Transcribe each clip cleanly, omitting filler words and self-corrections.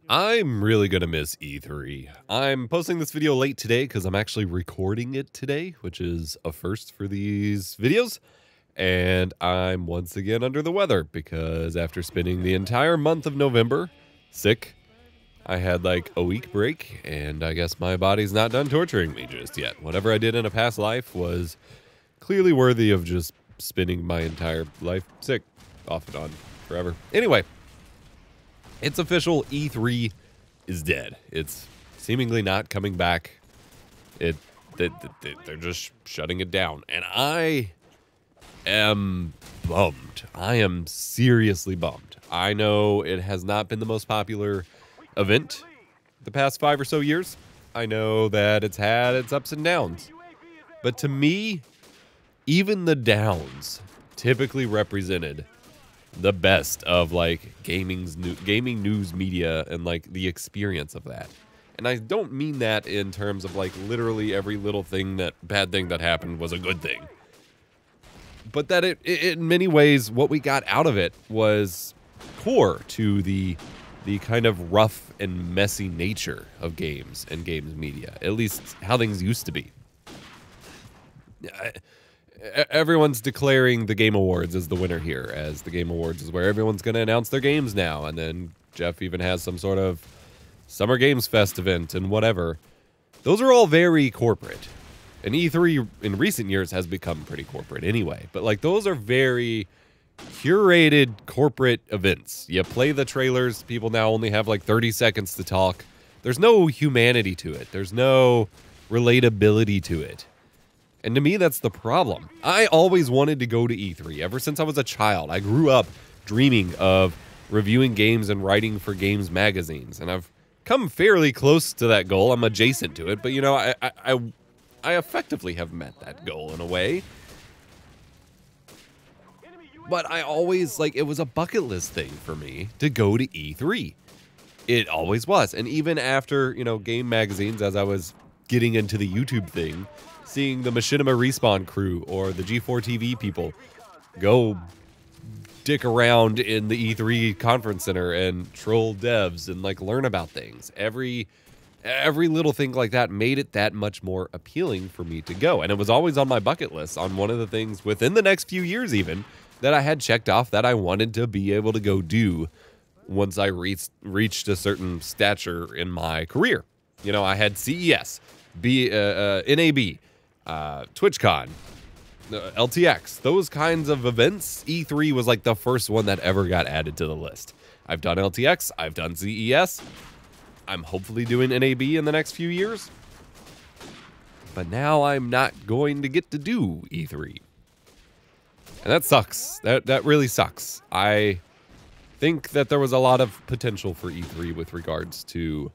I'm really gonna miss E3. I'm posting this video late today because I'm actually recording it today, which is a first for these videos. And I'm once again under the weather because after spending the entire month of November sick, I had like a week break, and I guess my body's not done torturing me just yet. Whatever I did in a past life was clearly worthy of just spending my entire life sick, off and on, forever. Anyway. It's official, E3 is dead. It's seemingly not coming back. They're just shutting it down. And I am bummed. I am seriously bummed. I know it has not been the most popular event the past 5 or so years. I know that it's had its ups and downs. But to me, even the downs typically represented the best of like gaming news media and like the experience of that. And I don't mean that in terms of like literally every little bad thing that happened was a good thing, but that it in many ways what we got out of it was core to the kind of rough and messy nature of games and games media, at least how things used to be. Everyone's declaring the Game Awards as the winner here, as the Game Awards is where everyone's going to announce their games now. And then Jeff even has some sort of Summer Games Fest event and whatever. Those are all very corporate. And E3 in recent years has become pretty corporate anyway. But like those are very curated corporate events. You play the trailers. People now only have like 30 seconds to talk. There's no humanity to it. There's no relatability to it. And to me, that's the problem. I always wanted to go to E3 ever since I was a child. I grew up dreaming of reviewing games and writing for games magazines. And I've come fairly close to that goal. I'm adjacent to it. But, you know, I effectively have met that goal in a way. But I always, like, it was a bucket list thing for me to go to E3. It always was. And even after, you know, game magazines, as I was getting into the YouTube thing, seeing the Machinima Respawn crew or the G4 TV people go dick around in the E3 conference center and troll devs and like learn about things. Every little thing like that made it that much more appealing for me to go. And it was always on my bucket list, on one of the things within the next few years even that I had checked off that I wanted to be able to go do once I reached a certain stature in my career. You know, I had CES, NAB, TwitchCon, LTX, those kinds of events. E3 was like the first one that ever got added to the list. I've done LTX, I've done CES, I'm hopefully doing NAB in the next few years, but now I'm not going to get to do E3. And that sucks. That really sucks. I think that there was a lot of potential for E3 with regards to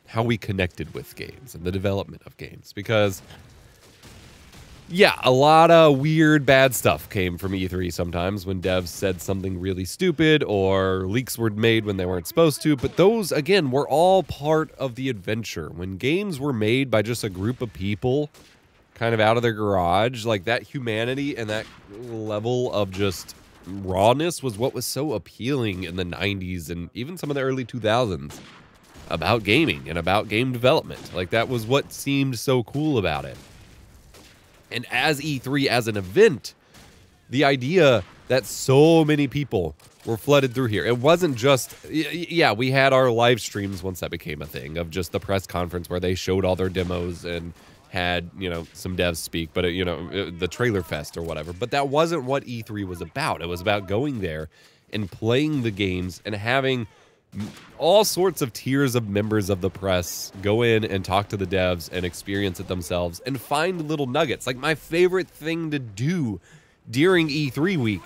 how we connected with games and the development of games, because yeah, a lot of weird, bad stuff came from E3 sometimes when devs said something really stupid or leaks were made when they weren't supposed to. But those, again, were all part of the adventure. When games were made by just a group of people kind of out of their garage, like that humanity and that level of just rawness was what was so appealing in the 90s and even some of the early 2000s about gaming and about game development. Like that was what seemed so cool about it. And as E3 as an event, the idea that so many people were flooded through here. It wasn't just, yeah, we had our live streams once that became a thing of just the press conference where they showed all their demos and had, you know, some devs speak, but, you know, the trailer fest or whatever. But that wasn't what E3 was about. It was about going there and playing the games and having all sorts of tiers of members of the press go in and talk to the devs and experience it themselves and find little nuggets. Like my favorite thing to do during E3 week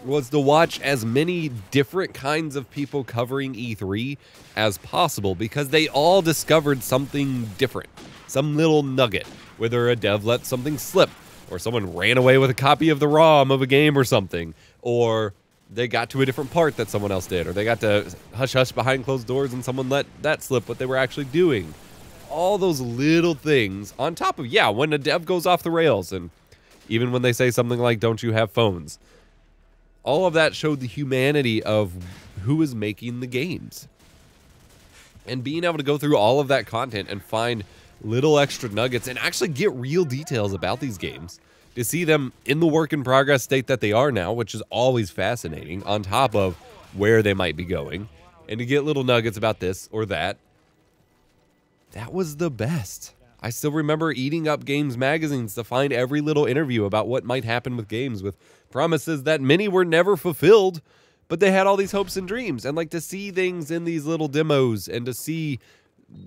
was to watch as many different kinds of people covering E3 as possible, because they all discovered something different, some little nugget, whether a dev let something slip or someone ran away with a copy of the ROM of a game or something, or they got to a different part that someone else did, or they got to hush-hush behind closed doors and someone let that slip what they were actually doing. All those little things on top of, yeah, when a dev goes off the rails, and even when they say something like, don't you have phones? All of that showed the humanity of who is making the games. And being able to go through all of that content and find little extra nuggets and actually get real details about these games, to see them in the work in progress state that they are now, which is always fascinating, on top of where they might be going, and to get little nuggets about this or that, that was the best. I still remember eating up games magazines to find every little interview about what might happen with games, with promises that many were never fulfilled, but they had all these hopes and dreams. And like to see things in these little demos and to see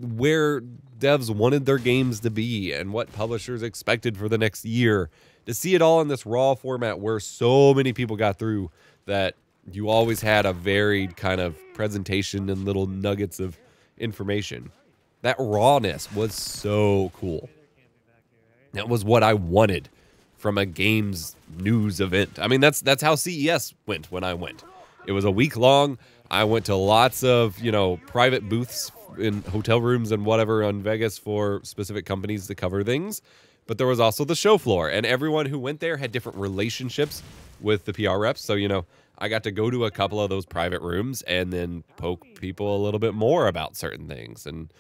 where devs wanted their games to be and what publishers expected for the next year, to see it all in this raw format where so many people got through, that you always had a varied kind of presentation and little nuggets of information. That rawness was so cool. That was what I wanted from a games news event. I mean, that's how CES went when I went. It was a week long. I went to lots of, you know, private booths in hotel rooms and whatever on Vegas for specific companies to cover things. But there was also the show floor, and everyone who went there had different relationships with the PR reps. So, you know, I got to go to a couple of those private rooms and then poke people a little bit more about certain things and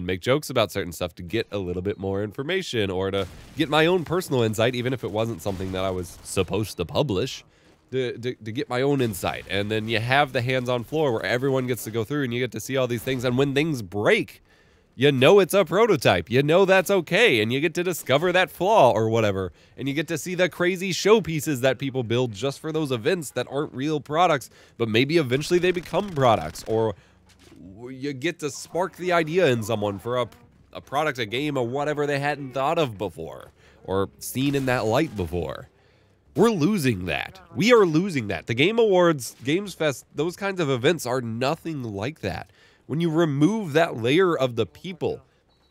make jokes about certain stuff to get a little bit more information, or to get my own personal insight, even if it wasn't something that I was supposed to publish, to get my own insight. And then you have the hands-on floor where everyone gets to go through and you get to see all these things. And when things break, you know it's a prototype. You know that's okay. And you get to discover that flaw or whatever. And you get to see the crazy showpieces that people build just for those events that aren't real products, but maybe eventually they become products. Or you get to spark the idea in someone for a product, a game, or whatever they hadn't thought of before or seen in that light before. We're losing that. We are losing that. The Game Awards, Games Fest, those kinds of events are nothing like that. When you remove that layer of the people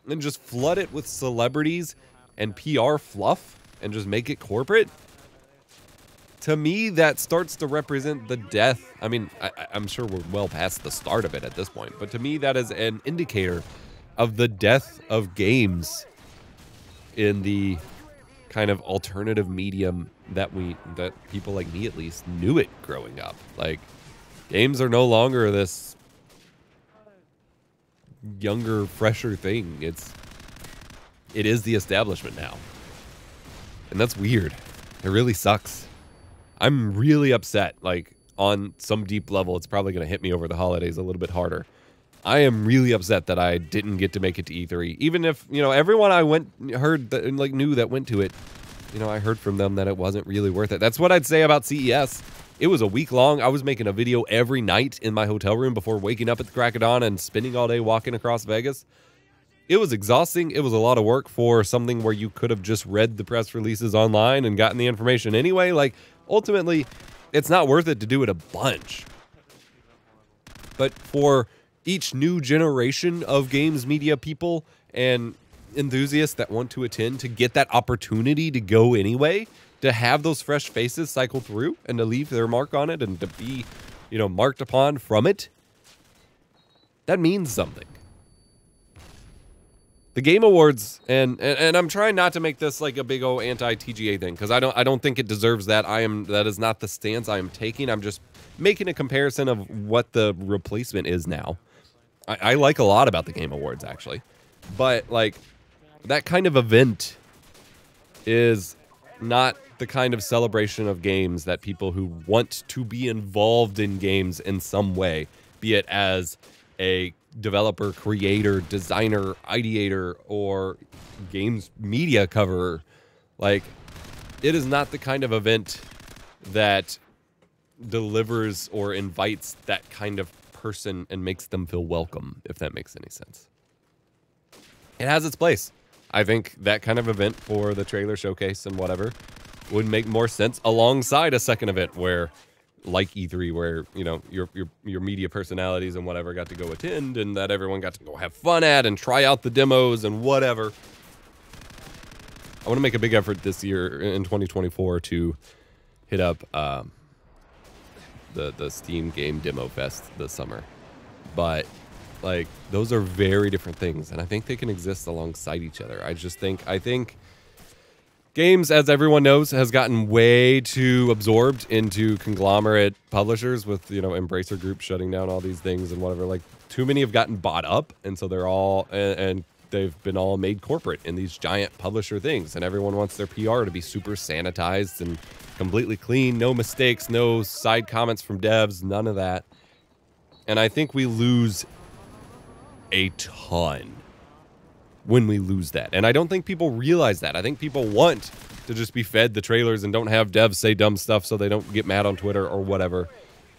and just flood it with celebrities and PR fluff and just make it corporate, to me, that starts to represent the death. I mean, I'm sure we're well past the start of it at this point, but to me, that is an indicator of the death of games in the kind of alternative medium that people like me at least knew it growing up. Like, games are no longer this younger, fresher thing. It is the establishment now. And that's weird. It really sucks. I'm really upset. Like, on some deep level, it's probably going to hit me over the holidays a little bit harder. I am really upset that I didn't get to make it to E3. Even if, you know, everyone I heard that, like, knew that went to it, you know, I heard from them that it wasn't really worth it. That's what I'd say about CES. It was a week long. I was making a video every night in my hotel room before waking up at the crack of dawn and spending all day walking across Vegas. It was exhausting. It was a lot of work for something where you could have just read the press releases online and gotten the information anyway. Like, ultimately, it's not worth it to do it a bunch. But for each new generation of games media people and enthusiasts that want to attend, to get that opportunity to go anyway, to have those fresh faces cycle through and to leave their mark on it and to be, you know, marked upon from it, that means something. The Game Awards, and I'm trying not to make this like a big old anti-TGA thing, because I don't think it deserves that. That is not the stance I am taking. I'm just making a comparison of what the replacement is now. I like a lot about the Game Awards, actually, but like, that kind of event is not the kind of celebration of games that people who want to be involved in games in some way, be it as a developer, creator, designer, ideator, or games media coverer, like, it is not the kind of event that delivers or invites that kind of person and makes them feel welcome, if that makes any sense. It has its place. I think that kind of event for the trailer showcase and whatever would make more sense alongside a second event where, like E3, where, you know, your media personalities and whatever got to go attend, and that everyone got to go have fun at and try out the demos and whatever. I want to make a big effort this year in 2024 to hit up the Steam Game Demo Fest this summer. But like, those are very different things, and I think they can exist alongside each other. I think games, as everyone knows, has gotten way too absorbed into conglomerate publishers with, you know, Embracer Group shutting down all these things and whatever. Like, too many have gotten bought up, and so they're all and they've been all made corporate in these giant publisher things, and everyone wants their PR to be super sanitized and completely clean, no mistakes, no side comments from devs, none of that. And I think we lose a ton when we lose that. And I don't think people realize that. I think people want to just be fed the trailers and don't have devs say dumb stuff so they don't get mad on Twitter or whatever.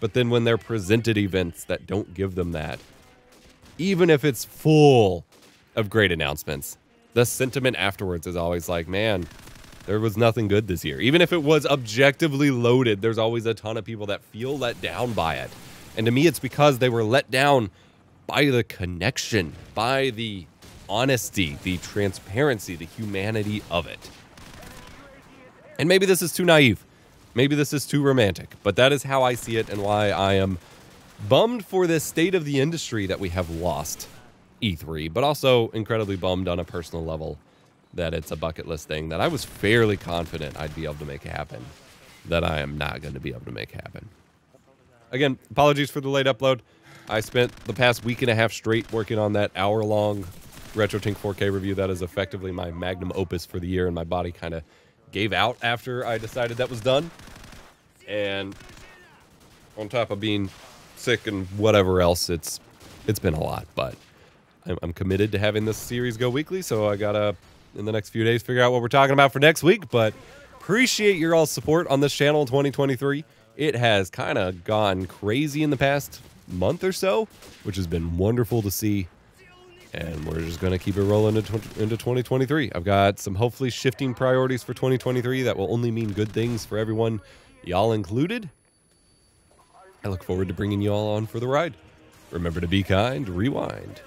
But then when they're presented events that don't give them that, even if it's full of great announcements, the sentiment afterwards is always like, man, there was nothing good this year. Even if it was objectively loaded, there's always a ton of people that feel let down by it. And to me, it's because they were let down by the connection, by the honesty, the transparency, the humanity of it. And maybe this is too naive. Maybe this is too romantic. But that is how I see it and why I am bummed for this state of the industry that we have lost E3, but also incredibly bummed on a personal level that it's a bucket list thing that I was fairly confident I'd be able to make happen, that I am not going to be able to make happen. Again, apologies for the late upload. I spent the past week and a half straight working on that hour-long RetroTink 4K review. That is effectively my magnum opus for the year, and my body kind of gave out after I decided that was done. And on top of being sick and whatever else, it's been a lot, but I'm committed to having this series go weekly, so I gotta, in the next few days, figure out what we're talking about for next week. But appreciate your all's support on this channel in 2023. It has kind of gone crazy in the past month or so, which has been wonderful to see. And we're just going to keep it rolling into 2023. I've got some hopefully shifting priorities for 2023 that will only mean good things for everyone, y'all included. I look forward to bringing you all on for the ride. Remember to be kind, rewind,